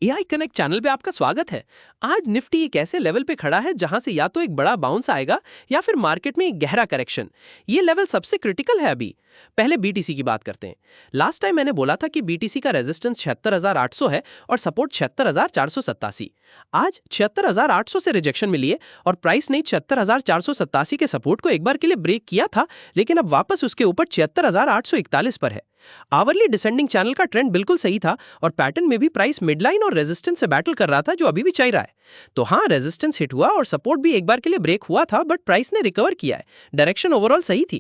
AI connect channel पे आपका स्वागत है। आज निफ्टी एक ऐसे लेवल पे खड़ा है जहां से या तो एक बड़ा बाउंस आएगा या फिर मार्केट में एक गहरा करेक्शन। ये लेवल सबसे क्रिटिकल है अभी। पहले बीटीसी की बात करते हैं। लास्ट टाइम मैंने बोला था कि बीटीसी का रेजिस्टेंस 76,800 है और सपोर्ट 76,487। आज 76,800 से रिजेक्शन मिली है और प्राइस ने 76,487 के सपोर्ट को एक बार के लिए ब्रेक किया था, लेकिन अब वापस उसके ऊपर 76,841 पर है। आवरली डिसेंडिंग चैनल का ट्रेंड बिल्कुल सही था और पैटर्न में भी प्राइस मिडलाइन और रेजिस्टेंस से बैटल कर रहा था, जो अभी भी चल रहा है। तो हाँ, रेजिस्टेंस हिट हुआ और सपोर्ट भी एक बार के लिए ब्रेक हुआ था, बट प्राइस ने रिकवर किया है। डायरेक्शन ओवरऑल सही थी।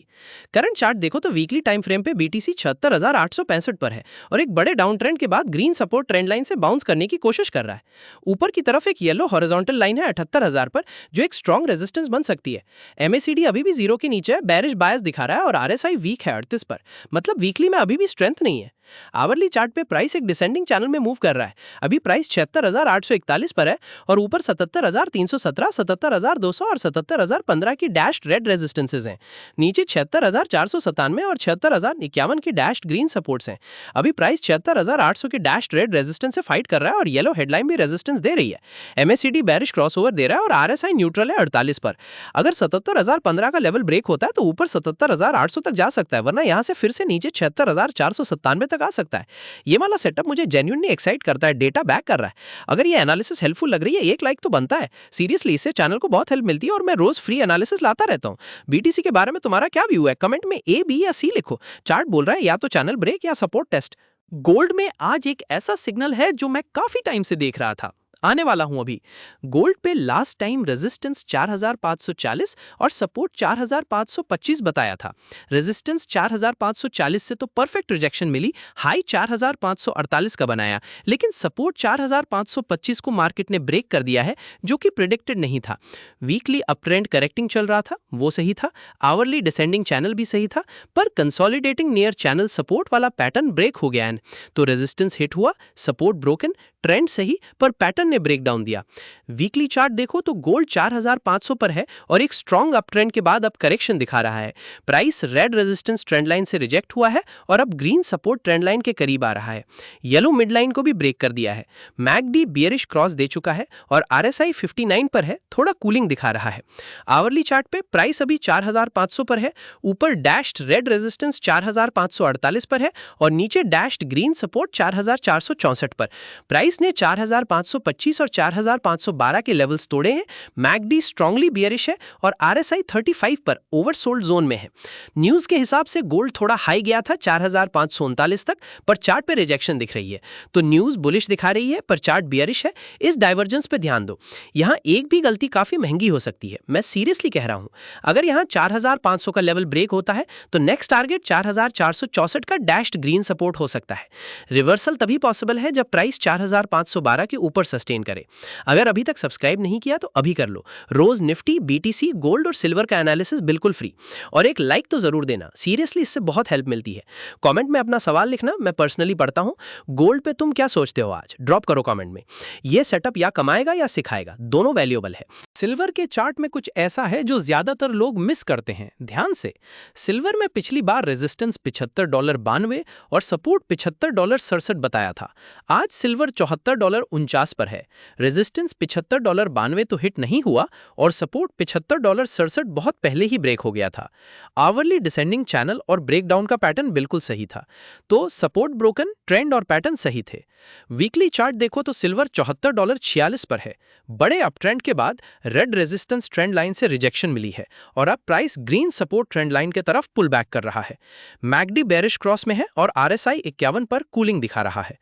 करंट चार्ट देखो तो वीकली टाइम फ्रेम पे बीटीसी 76,865 पर है और एक बड़े डाउन ट्रेंड के बाद ग्रीन सपोर्ट ट्रेंड लाइन से बाउंस करने की कोशिश कर रहा है। ऊपर की तरफ एक येलो हॉरिजॉन्टल लाइन है 78,000 पर, जो एक स्ट्रॉन्ग रेजिस्टेंस बन सकती है। एमएसीडी अभी भी जीरो के नीचे है, बेरिश बायस दिखा रहा है और आरएसआई वीक है 38 पर, मतलब वीकली में अभी भी स्ट्रेंथ नहीं है। आवरली चार्ट पे प्राइस एक डिसेंडिंग चैनल में मूव कर रहा है। अभी प्राइस 76,841 पर है और ऊपर 77,317, 77,200 और 77,015 की डैश्ड रेड रेजिस्टेंसेज हैं। नीचे 76,497 और 76,051 की डैश्ड ग्रीन सपोर्ट्स हैं। अभी प्राइस 76,800 की डैश्ड रेड रेजिस्टेंस से फाइट कर रहा है और येलो हेडलाइन भी रेजिस्टेंस दे रही है। एमएसीडी बेरिश क्रॉसओवर दे रहा है और आरएसआई न्यूट्रल है 48 पर। अगर 77,015 का लेवल ब्रेक होता है तो ऊपर 77,800 तक जा सकता है, वरना यहाँ से फिर से नीचे 76,497 तक आ सकता है। ये वाला सेटअप मुझे जेन्युइनली एक्साइट करता है, डेटा बैक कर रहा है। अगर ये एनालिसिस हेल्पफुल लग रही है, एक लाइक तो बनता है। सीरियसली, इससे चैनल को बहुत हेल्प मिलती है और मैं रोज फ्री एनालिसिस लाता रहता हूँ। बीटीसी के बारे में तुम्हारा क्या व्यू है? कमेंट में ए, बी या सी लिखो। चार्ट बोल रहा है या तो चैनल ब्रेक या सपोर्ट टेस्ट। गोल्ड में आज एक ऐसा सिग्नल है जो मैं काफी टाइम से देख रहा था, आने वाला हूं अभी। गोल्ड पे लास्ट टाइम रेजिस्टेंस 4,540 और सपोर्ट 4,525 बताया था। रेजिस्टेंस 4,540 से तो परफेक्ट रिजेक्शन मिली, हाई 4,548 का बनाया, लेकिन सपोर्ट 4,525 को मार्केट ने ब्रेक कर दिया है, जो कि प्रिडिक्टेड नहीं था। वीकली अप ट्रेंड करेक्टिंग चल रहा था, वो सही था। आवरली डिसेंडिंग चैनल भी सही था, पर कंसोलिडेटिंग नियर चैनल सपोर्ट वाला पैटर्न ब्रेक हो गया है। तो रेजिस्टेंस हिट हुआ, सपोर्ट ब्रोकन, ट्रेंड सही, पर पैटर्न ने ब्रेक डाउन दिया। वीकली चार्ट देखो तो गोल्ड 4,500 पर है और एक स्ट्रॉन्ग अप ट्रेंड के बाद अब करेक्शन दिखा रहा है। Price red resistance trend line से रिजेक्ट हुआ है और अब ग्रीन सपोर्ट ट्रेंड लाइन के करीब आ रहा है। येलो मिड लाइन को भी ब्रेक कर दिया है। मैकडी बियरिश क्रॉस दे चुका है और आरएसआई 59 पर है, थोड़ा कूलिंग दिखा रहा है। आवरली चार्ट पे प्राइस अभी 4,500 पर है, ऊपर डैश्ड रेड रेजिस्टेंस 4,548 पर है और नीचे डैश्ड ग्रीन सपोर्ट 4,464 पर। प्राइस ने 4,525 और 4,512 के लेवल्स तोड़े हैं। मैकडी स्ट्रांगली बियरिश है और आरएसआई 35 पर ओवरसोल्ड जोन में है। न्यूज के हिसाब से गोल्ड थोड़ा हाई गया था 4,539 तक, पर चार्ट पे रिजेक्शन दिख रही है। तो न्यूज बुलिश दिखा रही है पर चार्ट बियरिश है। इस डाइवर्जेंस पे ध्यान दो। यहाँ एक भी गलती काफी महंगी हो सकती है, मैं सीरियसली कह रहा हूँ। अगर यहाँ 4,500 का लेवल ब्रेक होता है तो नेक्स्ट टारगेट 4,464 का डैश्ड ग्रीन सपोर्ट हो सकता है। रिवर्सल तभी पॉसिबल है जब प्राइस 4,512 के ऊपर सस्टेन करे। अगर अभी तक सब्सक्राइब नहीं किया तो अभी कर लो। रोज निफ्टी, बीटीसी, गोल्ड और सिल्वर का एनालिसिस बिल्कुल फ्री। और एक लाइक तो जरूर देना, सीरियसली इससे बहुत हेल्प मिलती है। कमेंट में अपना सवाल लिखना, मैं पर्सनली पढ़ता हूँ। गोल्ड पे तुम क्या सोचते हो आज? ड्रॉप करो कमेंट में। ये सेटअप या कमाएगा या सिखाएगा, दोनों वैल्यूएबल है। सिल्वर के चार्ट में कुछ ऐसा है जो ज्यादातर लोग मिस करते हैं, ध्यान से। सिल्वर में पिछली बार रेजिस्टेंस $75.92 और सपोर्ट $75.67 बताया था। आज सिल्वर $74.49 पर है। रेजिस्टेंस $75.92 तो हिट नहीं हुआ और सपोर्ट $75.67 बहुत पहले ही ब्रेक हो गया था। आवरली डिसेंडिंग चैनल और ब्रेकडाउन का पैटर्न बिल्कुल सही था। तो सपोर्ट ब्रोकन, ट्रेंड और पैटर्न सही थे। वीकली चार्ट देखो तो सिल्वर $74.46 पर है। बड़े अप ट्रेंड के बाद रेड रेजिस्टेंस ट्रेंड लाइन से रिजेक्शन मिली है और अब price green support trend line के तरफ पुल बैक कर रहा है। मैकडी बेरिश क्रॉस में है और आरएसआई 51 पर कूलिंग दिखा रहा है।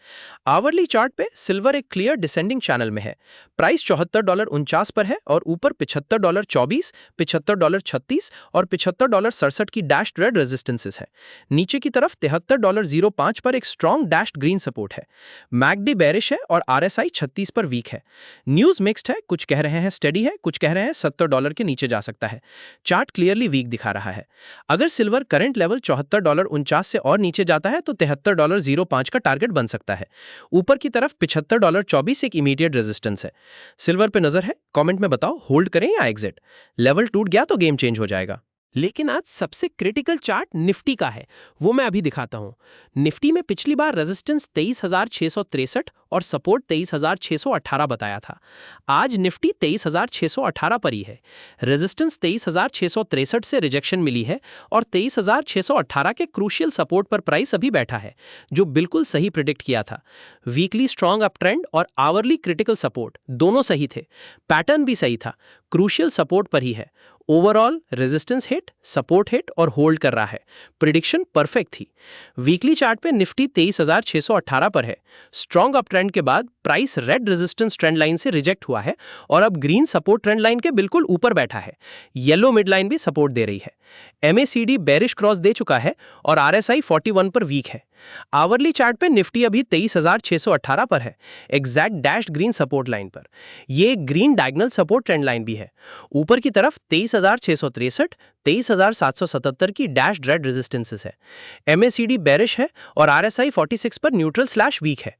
आवरली चार्ट पे सिल्वर एक क्लियर डिसेंडिंग चैनल में है। प्राइस $74.49 पर है और ऊपर $75.24, $75.36 और $75.67 की डैश्ड रेड रेजिस्टेंसेस है। नीचे की तरफ $73.05 पर एक स्ट्रॉन्ग डैश्ड ग्रीन सपोर्ट है। मैकडी बेरिश है और आरएसआई 36 पर वीक है। न्यूज मिक्स्ड है, कुछ कह रहे हैं स्टेडी है, कुछ कह रहे हैं $70 के नीचे जा सकता है। चार्ट क्लियरली वीक दिखा रहा है। अगर सिल्वर करंट लेवल $74.49 से और नीचे जाता है तो $73.05 का टारगेट बन सकता है। ऊपर की तरफ $75.24 एक इमीडिएट रेजिस्टेंस है। सिल्वर पे नजर है, कमेंट में बताओ होल्ड करें या एग्जिट। लेवल टूट गया तो गेम चेंज हो जाएगा। लेकिन आज सबसे क्रिटिकल चार्ट निफ्टी का है, वो मैं अभी दिखाता हूं। निफ्टी में पिछली बार रेजिस्टेंस 23,663 और सपोर्ट 23,618 बताया था। आज निफ्टी 23,618 पर ही है। रेजिस्टेंस 23,663 से रिजेक्शन मिली है और 23,618 के क्रूशियल सपोर्ट पर प्राइस अभी बैठा है, जो बिल्कुल सही प्रिडिक्ट किया था। वीकली स्ट्रॉन्ग अप ट्रेंड और आवरली क्रिटिकल सपोर्ट दोनों सही थे। पैटर्न भी सही था, क्रूशियल सपोर्ट पर ही है। Overall resistance hit, support hit और होल्ड कर रहा है। प्रिडिक्शन परफेक्ट थी। वीकली चार्ट पे निफ्टी 23,618 पर है। स्ट्रॉन्ग अप ट्रेंड के बाद price red resistance trend line से रिजेक्ट हुआ है और अब ग्रीन सपोर्ट ट्रेंड लाइन के बिल्कुल ऊपर बैठा है। येलो मिड लाइन भी सपोर्ट दे रही है। MACD बेरिश क्रॉस दे चुका है और RSI 41 पर वीक है। आवरली चार्ट पे निफ्टी अभी 23,618 पर है, exact dash green support line पर। ये एक green diagonal support trend line भी है। ऊपर की तरफ 23,663, 23,777 की डैश रेड रेजिस्टेंसेस है। MACD बेरिश है और RSI 46 पर न्यूट्रल स्लैश वीक है।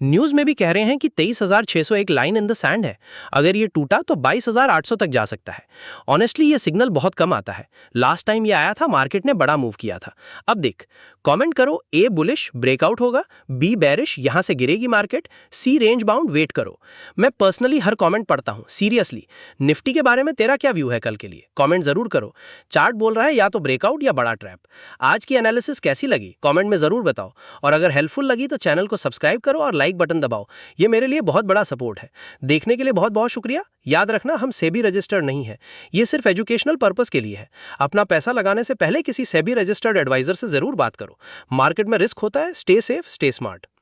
न्यूज में भी कह रहे हैं कि 23,600 एक लाइन इन द सैंड है। अगर ये टूटा तो 22,800 तक जा सकता है। ऑनेस्टली ये सिग्नल बहुत कम आता है। लास्ट टाइम ये आया था, मार्केट ने बड़ा मूव किया था। अब देख, कमेंट करो A बुलिश ब्रेकआउट होगा, B बेरिश यहां से गिरेगी market, C range bound wait करो। मैं पर्सनली हर कमेंट पढ़ता हूं, सीरियसली। निफ्टी के बारे में तेरा क्या व्यू है कल के लिए? कमेंट जरूर करो। चार्ट बोल रहा है या तो ब्रेकआउट या बड़ा ट्रैप। आज की एनालिसिस कैसी लगी कमेंट में जरूर बताओ, और अगर हेल्पफुल लगी तो चैनल को सब्सक्राइब करो और लाइक बटन दबाओ। ये मेरे लिए बहुत बड़ा सपोर्ट है। देखने के लिए बहुत बहुत शुक्रिया। याद रखना, हम सेबी रजिस्टर्ड नहीं है, ये सिर्फ एजुकेशनल पर्पस के लिए है। अपना पैसा लगाने से पहले किसी सेबी रजिस्टर्ड एडवाइजर से जरूर बात करो। मार्केट में रिस्क होता है। Stay safe, stay smart.